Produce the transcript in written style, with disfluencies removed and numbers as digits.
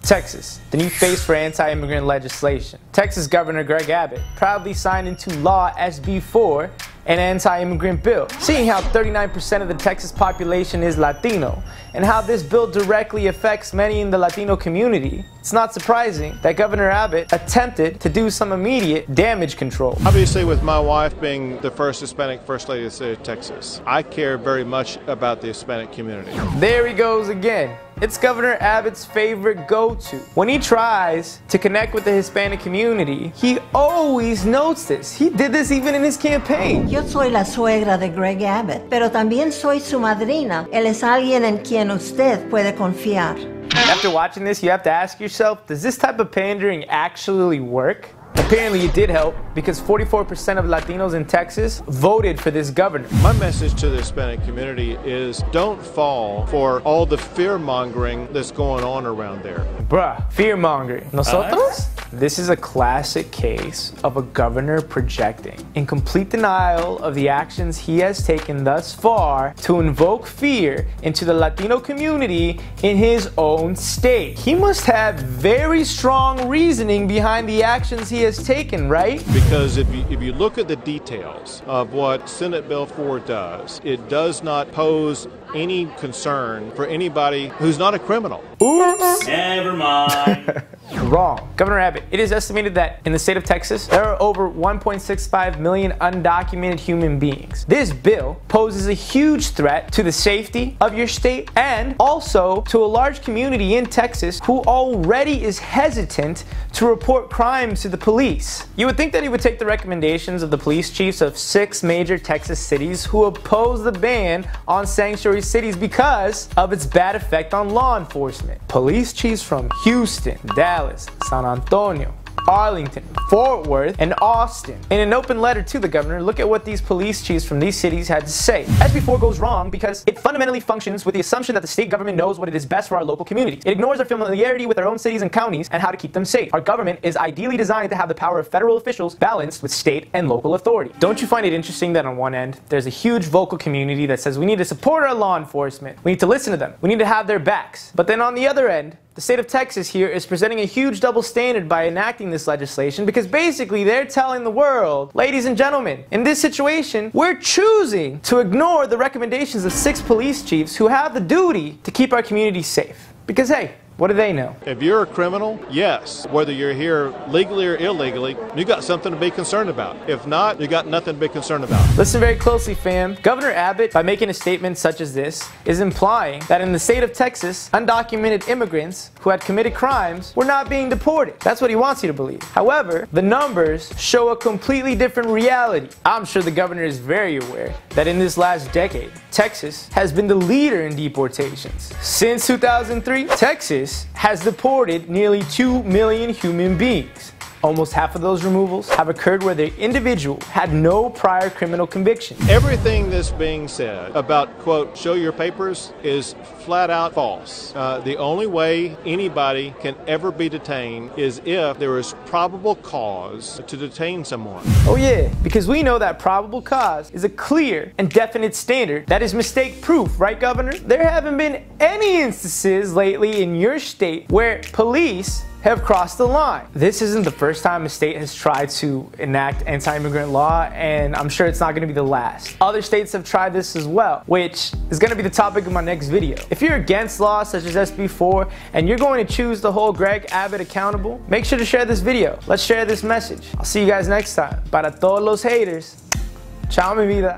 Texas, the new face for anti-immigrant legislation. Texas Governor Greg Abbott proudly signed into law SB4, an anti-immigrant bill. Seeing how 39% of the Texas population is Latino, and how this bill directly affects many in the Latino community, it's not surprising that Governor Abbott attempted to do some immediate damage control. Obviously, with my wife being the first Hispanic First Lady of the state of Texas, I care very much about the Hispanic community. There he goes again. It's Governor Abbott's favorite go-to. When he tries to connect with the Hispanic community, he always notes this. He did this even in his campaign. Yo soy la suegra de Greg Abbott, pero también soy su madrina. Él es alguien en quien usted puede confiar. After watching this, you have to ask yourself, does this type of pandering actually work? Apparently it did help, because 44% of Latinos in Texas voted for this governor. My message to the Hispanic community is don't fall for all the fear-mongering that's going on around there. Bruh, fear-mongering. Nosotros? This is a classic case of a governor projecting in complete denial of the actions he has taken thus far to invoke fear into the Latino community in his own state. He must have very strong reasoning behind the actions he has taken, right? Because if you look at the details of what Senate Bill 4 does, it does not pose any concern for anybody who's not a criminal. Oops! Never mind. Wrong. Governor Abbott, it is estimated that in the state of Texas, there are over 1.65 million undocumented human beings. This bill poses a huge threat to the safety of your state and also to a large community in Texas who already is hesitant to report crimes to the police. You would think that he would take the recommendations of the police chiefs of 6 major Texas cities who oppose the ban on sanctuary cities because of its bad effect on law enforcement. Police chiefs from Houston, Dallas, San Antonio, Arlington, Fort Worth, and Austin. In an open letter to the governor, look at what these police chiefs from these cities had to say. SB4 goes wrong because it fundamentally functions with the assumption that the state government knows what it is best for our local communities. It ignores our familiarity with our own cities and counties and how to keep them safe. Our government is ideally designed to have the power of federal officials balanced with state and local authority. Don't you find it interesting that on one end, there's a huge vocal community that says we need to support our law enforcement, we need to listen to them, we need to have their backs. But then on the other end, the state of Texas here is presenting a huge double standard by enacting this legislation because basically they're telling the world, ladies and gentlemen, in this situation, we're choosing to ignore the recommendations of 6 police chiefs who have the duty to keep our community safe. Because hey, what do they know? If you're a criminal, yes, whether you're here legally or illegally, you got something to be concerned about. If not, you got nothing to be concerned about. Listen very closely, fam. Governor Abbott, by making a statement such as this, is implying that in the state of Texas, undocumented immigrants who had committed crimes were not being deported. That's what he wants you to believe. However, the numbers show a completely different reality. I'm sure the governor is very aware that in this last decade, Texas has been the leader in deportations. Since 2003, Texas has deported nearly 2 million human beings. Almost half of those removals have occurred where the individual had no prior criminal conviction. Everything that's being said about, quote, show your papers is flat out false. The only way anybody can ever be detained is if there is probable cause to detain someone. Oh yeah, because we know that probable cause is a clear and definite standard that is mistake proof, right, Governor? There haven't been any instances lately in your state where police have crossed the line. This isn't the first time a state has tried to enact anti-immigrant law, and I'm sure it's not going to be the last. Other states have tried this as well, which is going to be the topic of my next video. If you're against laws such as SB4 and you're going to choose to hold Greg Abbott accountable, make sure to share this video. Let's share this message. I'll see you guys next time. Para todos los haters, chao mi vida.